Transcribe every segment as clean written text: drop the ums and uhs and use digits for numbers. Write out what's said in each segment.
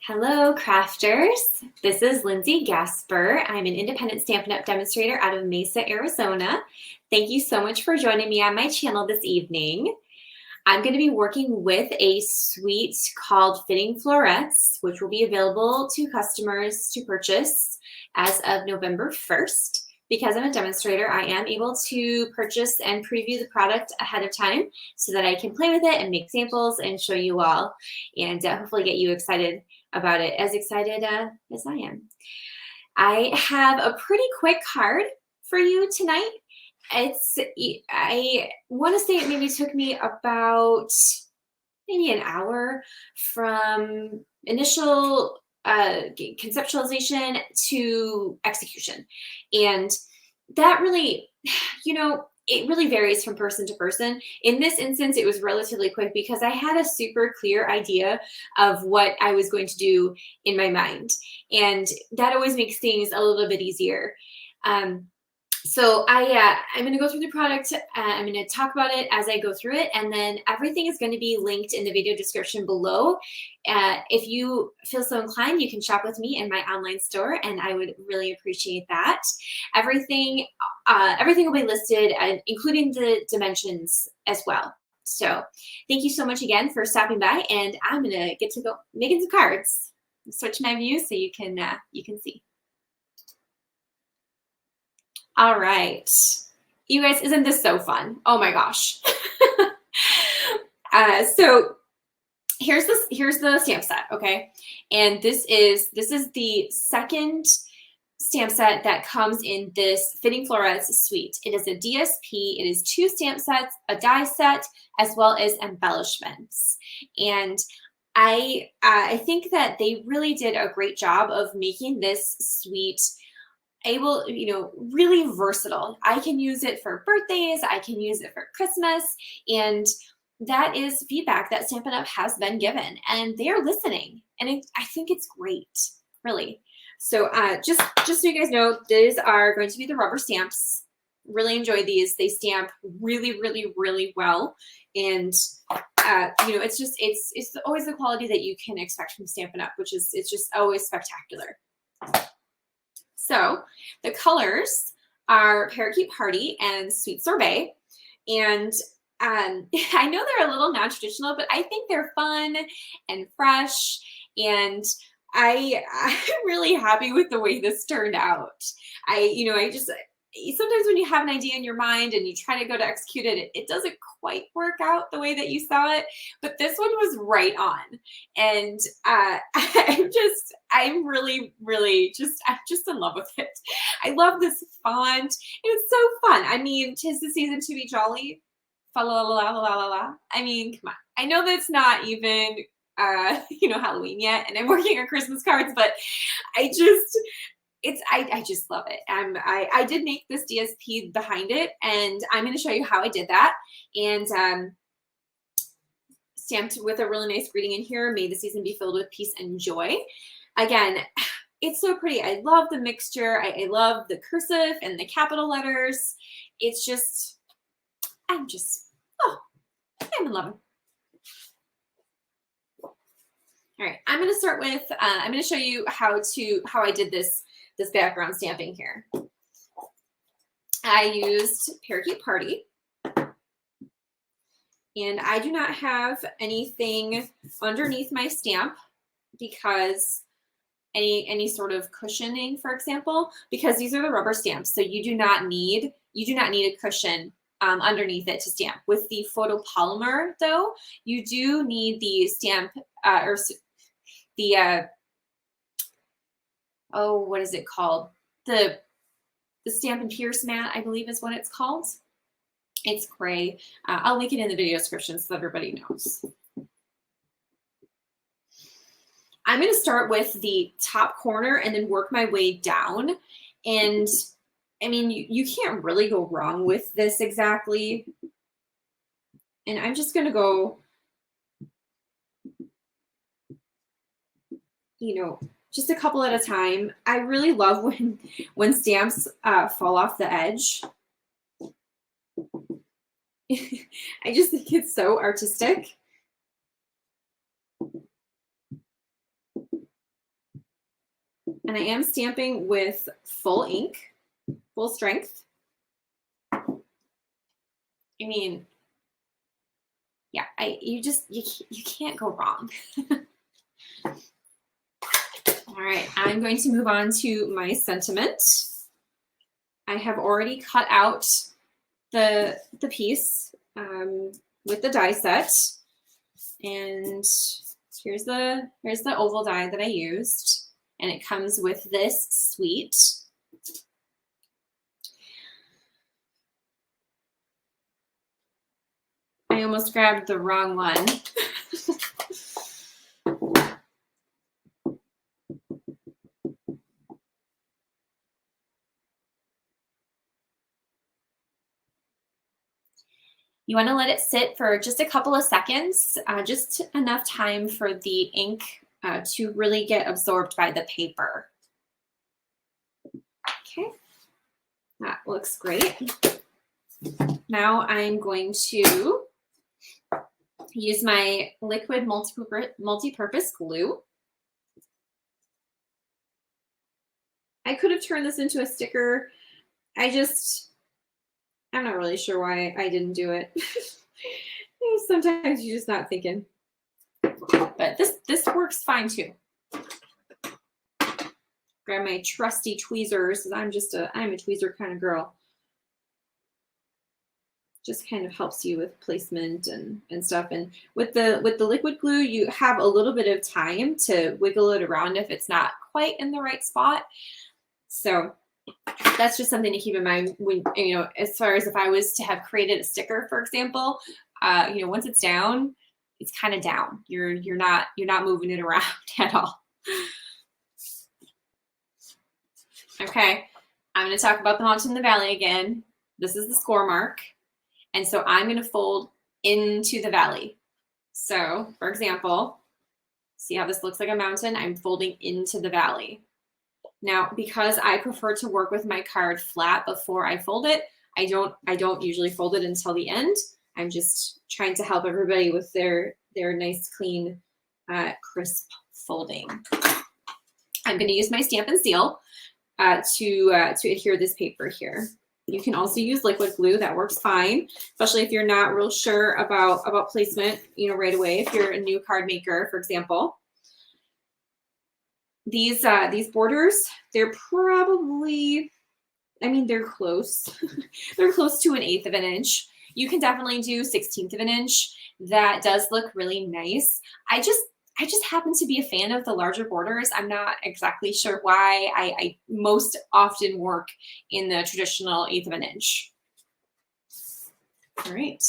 Hello, crafters. This is Lindsay Gasper. I'm an independent Stampin' Up! Demonstrator out of Mesa, Arizona. Thank you so much for joining me on my channel this evening. I'm going to be working with a suite called Fitting Florets, which will be available to customers to purchase as of November 1st. Because I'm a demonstrator, I am able to purchase and preview the product ahead of time so that I can play with it and make samples and show you all and hopefully get you excited about it, as excited as I am. I have a pretty quick card for you tonight. I want to say it maybe took me about maybe an hour from initial conceptualization to execution. And that really, it really varies from person to person. In this instance, it was relatively quick because I had a super clear idea of what I was going to do in my mind. And that always makes things a little bit easier. So I'm going to go through the product. I'm going to talk about it as I go through it, and then everything is going to be linked in the video description below. If you feel so inclined, you can shop with me in my online store, and I would really appreciate that. Everything will be listed, including the dimensions as well. So thank you so much again for stopping by, and I'm going to get to go making some cards. Switch my view so you can see. All right, you guys, isn't this so fun? Oh my gosh. So here's the stamp set, okay? And this is the second stamp set that comes in this Fitting Florets suite. It is a DSP. It is 2 stamp sets, a die set, as well as embellishments. And I think that they really did a great job of making this suite really versatile. I can use it for birthdays, I can use it for Christmas, and that is feedback that Stampin' Up! Has been given, and they are listening, and I think it's great, really. So just so you guys know, these are going to be the rubber stamps. Really enjoy these. They stamp really, really, really well, and it's always the quality that you can expect from Stampin' Up!, which is it's just always spectacular. So the colors are Parakeet Party and Sweet Sorbet. And I know they're a little non-traditional, but I think they're fun and fresh. And I'm really happy with the way this turned out. Sometimes when you have an idea in your mind and you try to go to execute it, it doesn't quite work out the way that you saw it, but this one was right on. And I'm really, really I'm just in love with it. I love this font. It's so fun. I mean, 'tis the season to be jolly. Fa la la la la la la. I mean, come on. I know that's not even Halloween yet, and I'm working on Christmas cards, but I just love it. I did make this DSP behind it, and I'm going to show you how I did that. And stamped with a really nice greeting in here, may the season be filled with peace and joy. Again, it's so pretty. I love the mixture. I love the cursive and the capital letters. It's just, I'm in love. All right, I'm going to start with, I'm going to show you how I did this background stamping here. I used Parakeet Party, and I do not have anything underneath my stamp because any sort of cushioning, for example, because these are the rubber stamps, so you do not need a cushion underneath it to stamp. With the photopolymer, though, you do need the stamp what is it called? The Stampin' Pierce mat, I believe is what it's called. It's gray. I'll link it in the video description so everybody knows. I'm going to start with the top corner and then work my way down. And I mean, you can't really go wrong with this exactly. And I'm just going to go, just a couple at a time. I really love when stamps fall off the edge. I just think it's so artistic. And I am stamping with full ink, full strength. I mean, yeah, you can't go wrong. All right, I'm going to move on to my sentiment. I have already cut out the piece with the die set, and here's the oval die that I used, and it comes with this suite. I almost grabbed the wrong one. You want to let it sit for just a couple of seconds, just enough time for the ink to really get absorbed by the paper. Okay, that looks great. Now I'm going to use my liquid multi-purpose glue. I could have turned this into a sticker. I'm not really sure why I didn't do it. Sometimes you're just not thinking. But this works fine too. Grab my trusty tweezers, because I'm a tweezer kind of girl. Just kind of helps you with placement and stuff. And with the liquid glue, you have a little bit of time to wiggle it around if it's not quite in the right spot. So that's just something to keep in mind when, as far as if I was to have created a sticker, for example, once it's down, it's kind of down. You're not moving it around at all. Okay, I'm going to talk about the mountain in the valley again. This is the score mark. And so I'm going to fold into the valley. So, for example, see how this looks like a mountain? I'm folding into the valley. Now, because I prefer to work with my card flat before I fold it, I don't usually fold it until the end. I'm just trying to help everybody with their nice, clean, crisp folding. I'm going to use my Stampin' Seal to adhere this paper here. You can also use liquid glue. That works fine, especially if you're not real sure about placement, right away. If you're a new card maker, for example. These borders, they're probably, they're close. They're close to 1/8 of an inch. You can definitely do 1/16 of an inch. That does look really nice. I just happen to be a fan of the larger borders. I'm not exactly sure why. I most often work in the traditional 1/8 of an inch. All right.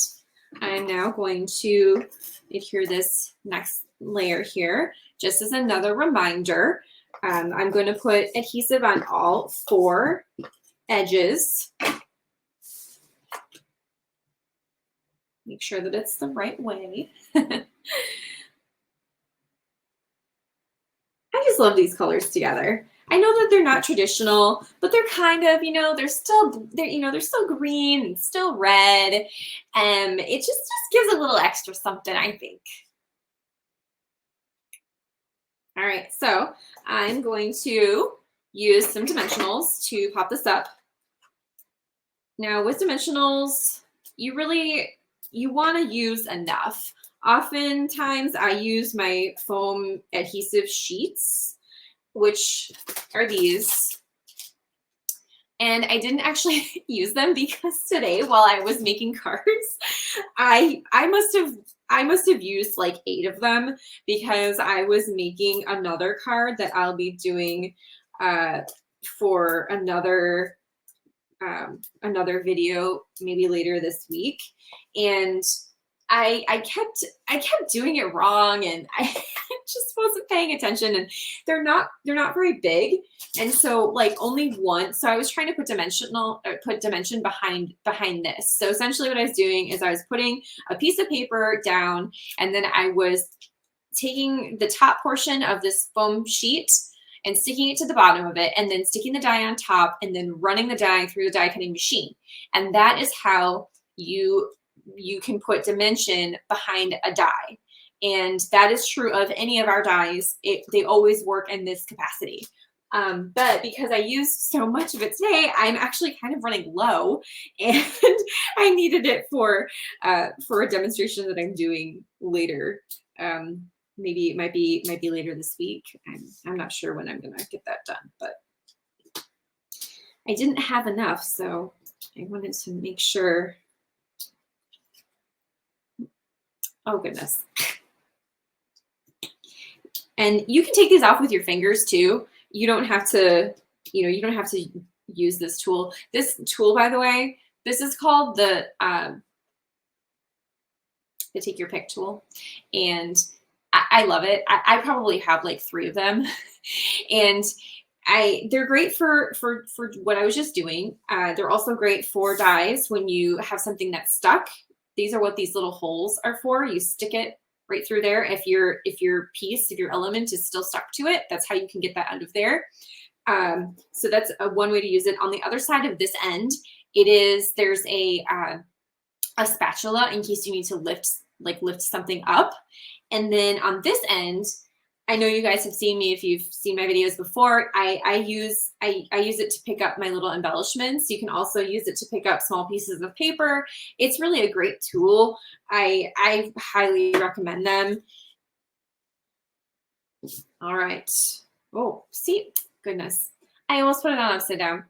I'm now going to adhere this next layer here. Just as another reminder, I'm going to put adhesive on all 4 edges. Make sure that it's the right way. I just love these colors together. I know that they're not traditional, but they're kind of, they're still green and still red. It just gives a little extra something, I think. All right, so I'm going to use some Dimensionals to pop this up. Now with Dimensionals, you want to use enough. Oftentimes I use my foam adhesive sheets, which are these. And I didn't actually use them because today while I was making cards, I must have used like 8 of them because I was making another card that I'll be doing for another video maybe later this week. And I kept doing it wrong, and I just wasn't paying attention, and they're not very big. And so like only one, so I was trying to put dimension behind this. So essentially what I was doing is I was putting a piece of paper down, and then I was taking the top portion of this foam sheet and sticking it to the bottom of it, and then sticking the die on top, and then running the die through the die cutting machine. And that is how you can put dimension behind a die. And that is true of any of our dies. They always work in this capacity. But because I used so much of it today, I'm actually kind of running low, and I needed it for a demonstration that I'm doing later. Maybe it might be later this week. I'm not sure when I'm gonna get that done, but I didn't have enough, so I wanted to make sure. Oh goodness. And you can take these off with your fingers too. You don't have to, you don't have to use this tool. This tool, by the way, this is called the take your pick tool. And I love it. I probably have like 3 of them. And they're great for what I was just doing. They're also great for dies when you have something that's stuck. These are what these little holes are for. You stick it right through there. If your element is still stuck to it, that's how you can get that out of there. So that's one way to use it. On the other side of this end, there's a spatula in case you need to lift something up. And then on this end, I know you guys have seen me if you've seen my videos before. I use it to pick up my little embellishments. You can also use it to pick up small pieces of paper. It's really a great tool. I highly recommend them. All right. Oh, see, goodness. I almost put it on upside down.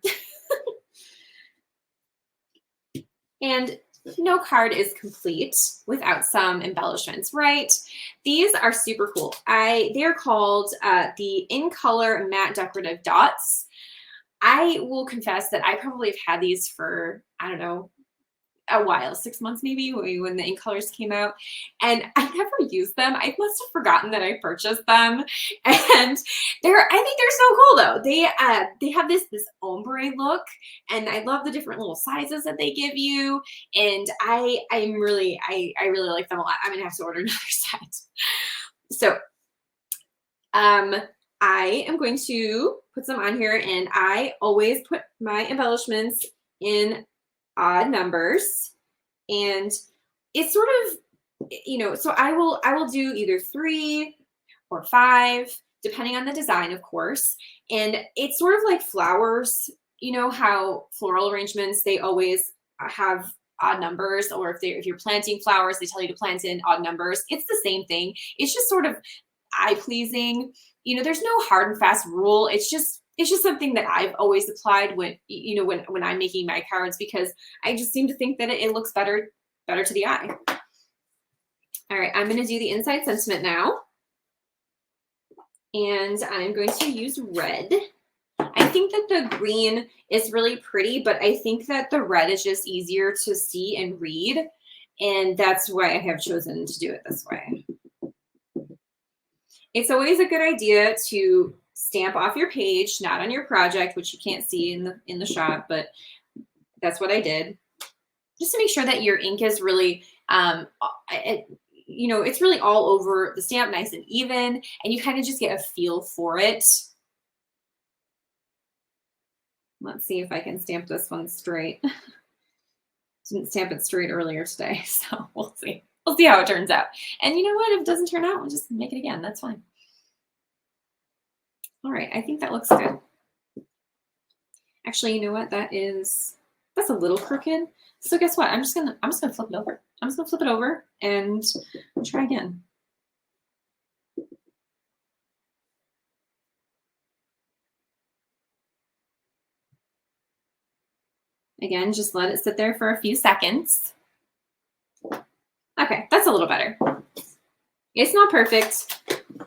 And no card is complete without some embellishments, right? These are super cool. They're called the In Color Matte Decorative Dots. I will confess that I probably have had these for, I don't know, a while, 6 months maybe, when the In Colors came out, and I never used them. I must have forgotten that I purchased them, and I think they're so cool though. They have this ombre look, and I love the different little sizes that they give you, and I really like them a lot. I'm gonna have to order another set. So I am going to put some on here, and I always put my embellishments in odd numbers, and it's sort of, so I will do either 3 or 5 depending on the design, of course. And it's sort of like flowers, how floral arrangements, they always have odd numbers, or if you're planting flowers, they tell you to plant in odd numbers. It's the same thing. It's just sort of eye pleasing. There's no hard and fast rule. It's just something that I've always applied when I'm making my cards, because I just seem to think that it looks better to the eye. All right, I'm going to do the inside sentiment now. And I'm going to use red. I think that the green is really pretty, but I think that the red is just easier to see and read. And that's why I have chosen to do it this way. It's always a good idea to stamp off your page, not on your project, which you can't see in the shot, but that's what I did. Just to make sure that your ink is really, it's really all over the stamp, nice and even, and you kind of just get a feel for it. Let's see if I can stamp this one straight. Didn't stamp it straight earlier today, so we'll see. We'll see how it turns out. And you know what? If it doesn't turn out, we'll just make it again. That's fine. All right, I think that looks good. Actually, you know what? That's a little crooked. So guess what? I'm just gonna flip it over. I'm just gonna flip it over and try again. Again, just let it sit there for a few seconds. Okay, that's a little better. It's not perfect,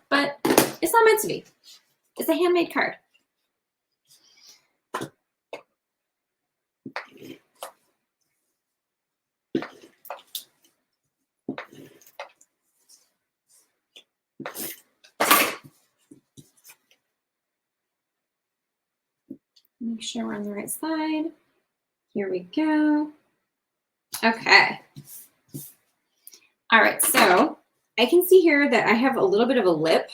but it's not meant to be. It's a handmade card. Make sure we're on the right side. Here we go. Okay. All right, so I can see here that I have a little bit of a lip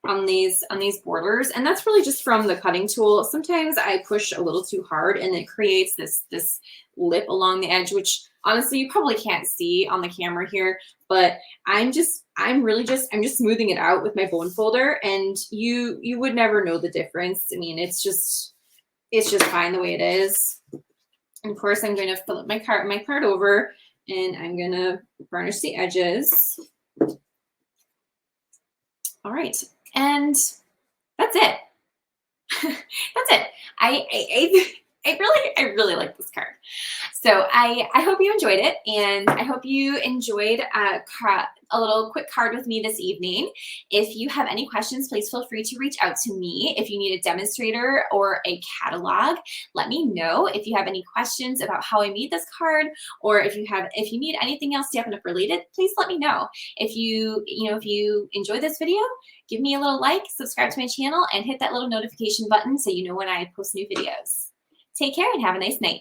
on these borders, and that's really just from the cutting tool. Sometimes I push a little too hard and it creates this lip along the edge, which Honestly, you probably can't see on the camera here, but I'm just smoothing it out with my bone folder, and you would never know the difference. I mean, it's just fine the way it is. And of course, I'm going to fill up my card over, and I'm going to varnish the edges. All right, and that's it. That's it. I really like this card. So I hope you enjoyed it, and I hope you enjoyed a little quick card with me this evening. If you have any questions, please feel free to reach out to me. If you need a demonstrator or a catalog, let me know. If you have any questions about how I made this card, or if you need anything else Stampin' Up! Related, please let me know. If you enjoy this video, give me a little like, subscribe to my channel, and hit that little notification button so you know when I post new videos. Take care and have a nice night.